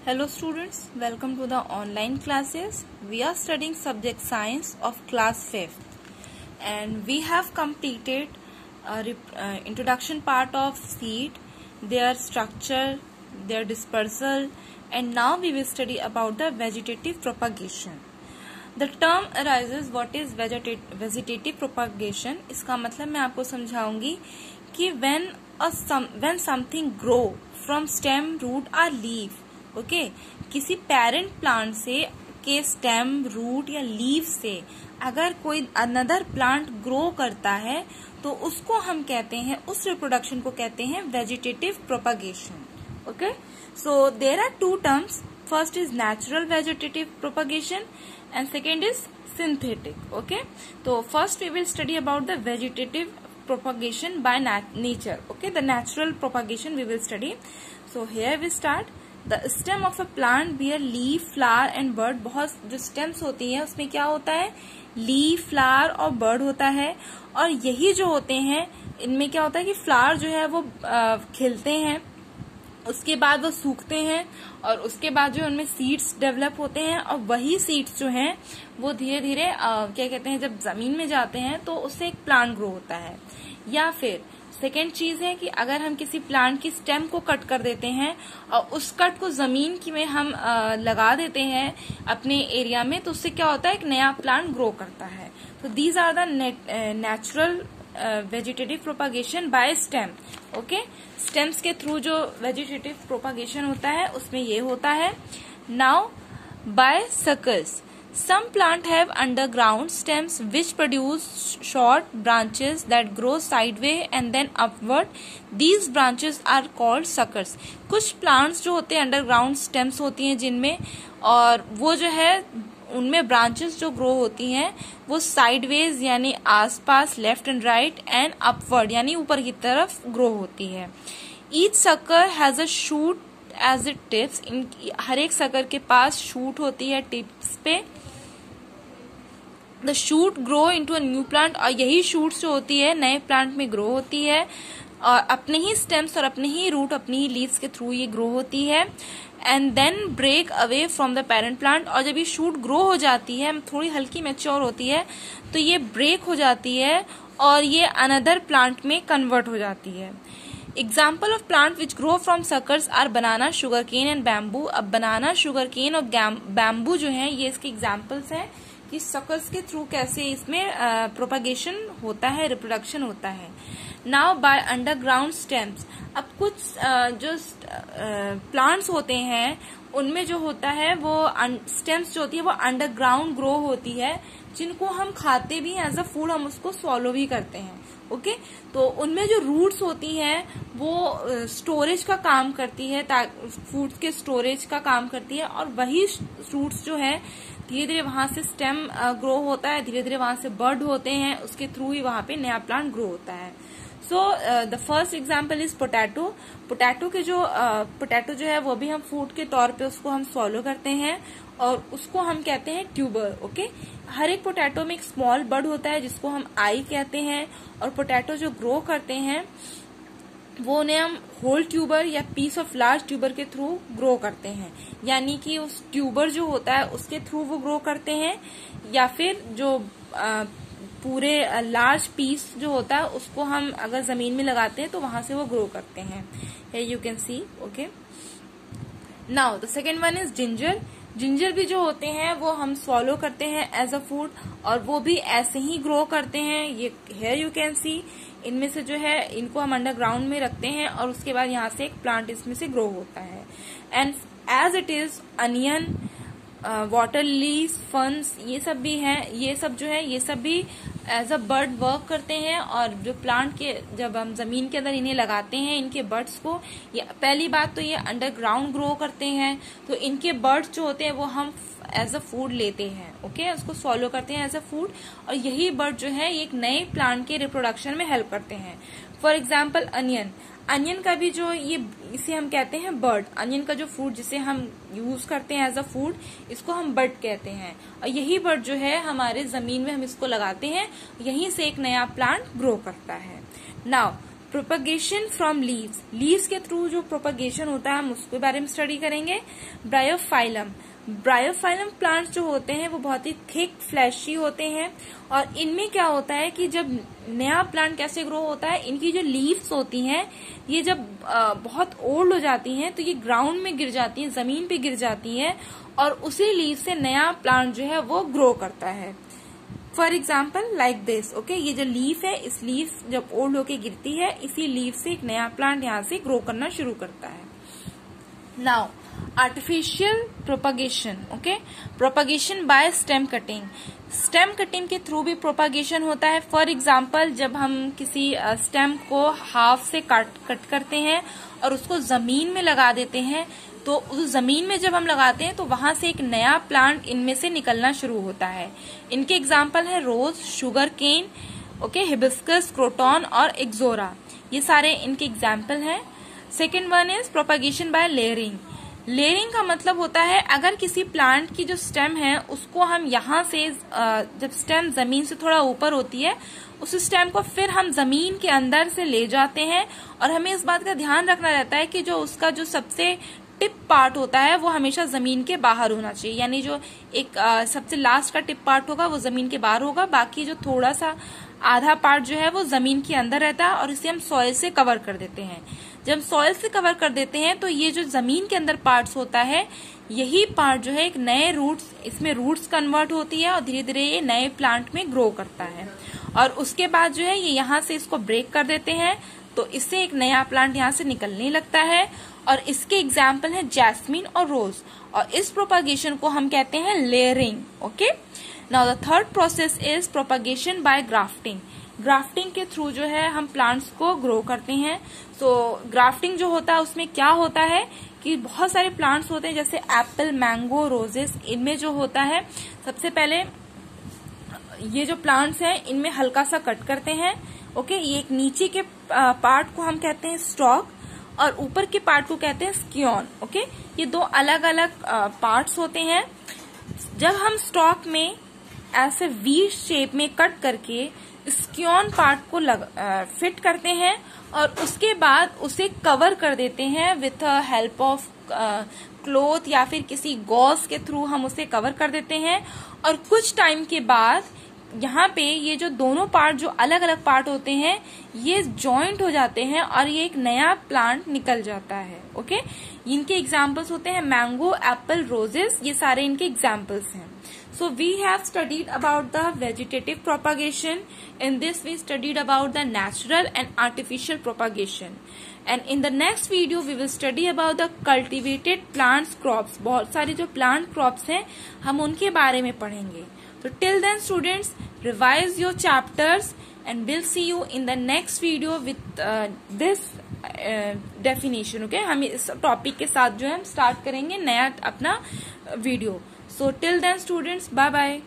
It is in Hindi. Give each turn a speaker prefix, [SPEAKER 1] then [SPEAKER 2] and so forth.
[SPEAKER 1] Hello students, welcome to the online classes. We are studying subject science of class 5th and we have completed introduction part of seed, their structure, their dispersal, and now we will study about the vegetative propagation. The term arises what is vegetative propagation. इसका मतलब मैं आपको समझाऊंगी कि when something grow from stem, root or leaf, okay किसी पेरेंट प्लांट से के स्टेम, रूट या लीफ से अगर कोई अनदर प्लांट ग्रो करता है तो उसको हम कहते हैं, उस रिप्रोडक्शन को कहते हैं vegetative propagation. Okay, so there are two terms. First is natural vegetative propagation and second is synthetic. Okay, तो first we will study about the vegetative propagation by nature. Okay, the natural propagation we will study. So here we start. The stem of a plant bear leaf, flower and bud. बहुत जो stems होती है उसमें क्या होता है, leaf, flower और bud होता है. और यही जो होते हैं इनमें क्या होता है कि flower जो है वो खिलते हैं, उसके बाद वो सूखते हैं और उसके बाद जो उनमें सीड्स डेवलप होते हैं और वही सीड्स जो हैं वो धीरे धीरे क्या कहते हैं जब जमीन में जाते हैं तो उससे एक प्लांट ग्रो होता है. या फिर सेकेंड चीज है कि अगर हम किसी प्लांट की स्टेम को कट कर देते हैं और उस कट को जमीन की में हम लगा देते हैं अपने एरिया में तो उससे क्या होता है एक नया प्लांट ग्रो करता है. तो these are the natural vegetative propagation by stem. Okay, stems के थ्रू जो वेजिटेटिव प्रोपागेशन होता है उसमें ये होता है. Now by suckers, some plant have underground stems which produce short branches that grow sideways and then upward. These branches are called suckers. कुछ plants जो होते हैं अंडरग्राउंड स्टेम्स होती हैं जिनमें, और वो जो है उनमें ब्रांचेस जो ग्रो होती हैं वो साइडवेज यानी आसपास, left and right, and upward यानी ऊपर की तरफ ग्रो होती है. Each sucker has a shoot as it tips. हर एक सकर के पास शूट होती है टिप्स पे. The shoot grow into a new plant. और यही शूट्स जो होती है नए प्लांट में ग्रो होती है और अपने ही स्टेम्स और अपने ही रूट, अपनी ही लीव्स के थ्रू ये ग्रो होती है. And then break away from the parent plant. और जब ये शूट ग्रो हो जाती है, थोड़ी हल्की मैच्योर होती है, तो ये ब्रेक हो जाती है और ये अनदर प्लांट में कन्वर्ट हो जाती है. Example of plant which grow from suckers are banana, sugar cane and bamboo. अब बनाना, शुगर केन और बैम्बू जो है ये इसके एग्जाम्पल्स हैं कि सकर्स के थ्रू कैसे इसमें प्रोपागेशन होता है, रिप्रोडक्शन होता है. Now by underground stems. अब कुछ जो प्लांट्स होते हैं उनमें जो होता है वो स्टेम्स जो होती है वो अंडरग्राउंड ग्रो होती है, जिनको हम खाते भी एज अ फूड, हम उसको स्वॉलो भी करते हैं. ओके, तो उनमें जो रूट्स होती हैं वो स्टोरेज का काम करती है, फूड के स्टोरेज का काम करती है. और वही रूट्स जो है धीरे धीरे वहां से स्टेम ग्रो होता है, धीरे धीरे वहां से बर्ड होते हैं, उसके थ्रू ही वहां पे नया प्लांट ग्रो होता है. So the first example is potato. Potato के जो पोटैटो जो है वो भी हम फूड के तौर पे उसको हम स्वॉलो करते हैं और उसको हम कहते हैं ट्यूबर. ओके, हर एक पोटैटो में एक स्मॉल बर्ड होता है जिसको हम आई कहते हैं. और पोटैटो जो ग्रो करते हैं वो उन्हें हम होल ट्यूबर या पीस ऑफ लार्ज ट्यूबर के थ्रू ग्रो करते हैं. यानी कि उस ट्यूबर जो होता है उसके थ्रू वो ग्रो करते हैं, या फिर जो पूरे लार्ज पीस जो होता है उसको हम अगर जमीन में लगाते हैं तो वहां से वो ग्रो करते हैं. You can see. Okay, now the second one is ginger. Ginger भी जो होते हैं वो हम स्वॉलो करते हैं एज अ फूड और वो भी ऐसे ही ग्रो करते हैं. ये हेयर यू कैन सी. इनमें से जो है इनको हम अंडरग्राउंड में रखते हैं और उसके बाद यहाँ से एक प्लांट इसमें से ग्रो होता है. And as it is onion, water leaves, ferns, ये सब भी हैं. ये सब जो है ये सब भी एज अ बर्ड वर्क करते हैं. और जो प्लांट के जब हम जमीन के अंदर इन्हें लगाते हैं, इनके बर्ड्स को, ये पहली बात तो ये अंडरग्राउंड ग्रो करते हैं, तो इनके बर्ड्स जो होते हैं वो हम एज अ फूड लेते हैं. ओके, उसको फॉलो करते हैं एज अ फूड. और यही बर्ड जो है एक नए प्लांट के रिप्रोडक्शन में हेल्प करते हैं. For example onion. अनियन का भी जो ये इसे हम कहते हैं बर्ड. अनियन का जो फूड जिसे हम यूज करते हैं एज अ फूड, इसको हम बर्ड कहते हैं. और यही बर्ड जो है हमारे जमीन में हम इसको लगाते हैं, यहीं से एक नया प्लांट ग्रो करता है. Now propagation from leaves, leaves के थ्रू जो प्रोपगेशन होता है हम उसके बारे में स्टडी करेंगे। ब्रायोफाइलम, ब्रायोफाइलम प्लांट्स जो होते हैं वो बहुत ही थिक फ्लैशी होते हैं और इनमें क्या होता है कि जब नया प्लांट कैसे ग्रो होता है, इनकी जो लीव्स होती हैं ये जब बहुत ओल्ड हो जाती हैं तो ये ग्राउंड में गिर जाती हैं, जमीन पे गिर जाती हैं और उसी लीव से नया प्लांट जो है वो ग्रो करता है। For example like this, okay, ये जो लीफ है इस लीफ जब ओल्ड होके गिरती है इसी लीफ से एक नया प्लांट यहाँ से ग्रो करना शुरू करता है। Now artificial propagation, okay, propagation by stem cutting, stem cutting के थ्रू भी प्रोपगेशन होता है। फॉर एग्जाम्पल जब हम किसी स्टेम को हाफ से कट करते हैं और उसको जमीन में लगा देते हैं तो उस जमीन में जब हम लगाते हैं तो वहां से एक नया प्लांट इनमें से निकलना शुरू होता है। इनके एग्जाम्पल है rose, sugar cane, okay, hibiscus, croton और एक्सोरा, ये सारे इनके एग्जाम्पल हैं। Second one is propagation by layering, layering का मतलब होता है अगर किसी प्लांट की जो स्टेम है उसको हम यहाँ से जब स्टेम जमीन से थोड़ा ऊपर होती है उस स्टेम को फिर हम जमीन के अंदर से ले जाते हैं और हमें इस बात का ध्यान रखना रहता है कि जो उसका जो सबसे टिप पार्ट होता है वो हमेशा जमीन के बाहर होना चाहिए, यानी जो एक सबसे लास्ट का टिप पार्ट होगा वो जमीन के बाहर होगा, बाकी जो थोड़ा सा आधा पार्ट जो है वो जमीन के अंदर रहता है और इसे हम सॉइल से कवर कर देते हैं। जब हम सॉइल से कवर कर देते हैं तो ये जो जमीन के अंदर पार्ट्स होता है यही पार्ट जो है एक नए रूट्स, इसमें रूट्स कन्वर्ट होती है और धीरे धीरे ये नए प्लांट में ग्रो करता है और उसके बाद जो है ये यहाँ से इसको ब्रेक कर देते हैं तो इससे एक नया प्लांट यहाँ से निकलने लगता है और इसके एग्जाम्पल है जैस्मिन और रोज और इस प्रोपगेशन को हम कहते हैं layering, okay. Now the third process is propagation by grafting, grafting के थ्रू जो है हम प्लांट्स को ग्रो करते हैं। तो ग्राफ्टिंग जो होता है उसमें क्या होता है कि बहुत सारे प्लांट्स होते हैं जैसे एप्पल, मैंगो, रोजेस, इनमें जो होता है सबसे पहले ये जो प्लांट्स हैं इनमें हल्का सा कट करते हैं, ओके, ये एक नीचे के पार्ट को हम कहते हैं स्टॉक और ऊपर के पार्ट को कहते हैं स्कियोन, ओके, ये दो अलग अलग पार्ट्स होते हैं। जब हम स्टॉक में ऐसे वी शेप में कट करके स्कियोन पार्ट को फिट करते हैं और उसके बाद उसे कवर कर देते हैं विथ हेल्प ऑफ क्लॉथ या फिर किसी गॉज के थ्रू हम उसे कवर कर देते हैं और कुछ टाइम के बाद यहाँ पे ये जो दोनों पार्ट जो अलग अलग पार्ट होते हैं ये जॉइंट हो जाते हैं और ये एक नया प्लांट निकल जाता है, ओके। इनके एग्जाम्पल्स होते हैं मैंगो, एप्पल, रोजेस, ये सारे इनके एग्जाम्पल्स हैं। So we have studied about the vegetative propagation. In this we studied about the natural and artificial propagation. And in the next video we will study about the cultivated plants crops. बहुत सारे जो plant crops हैं हम उनके बारे में पढ़ेंगे। So till then students, revise your chapters and we'll see you in the next video with this definition. Okay? हम इस टॉपिक के साथ जो है हम स्टार्ट करेंगे नया अपना video. So till then students, bye bye.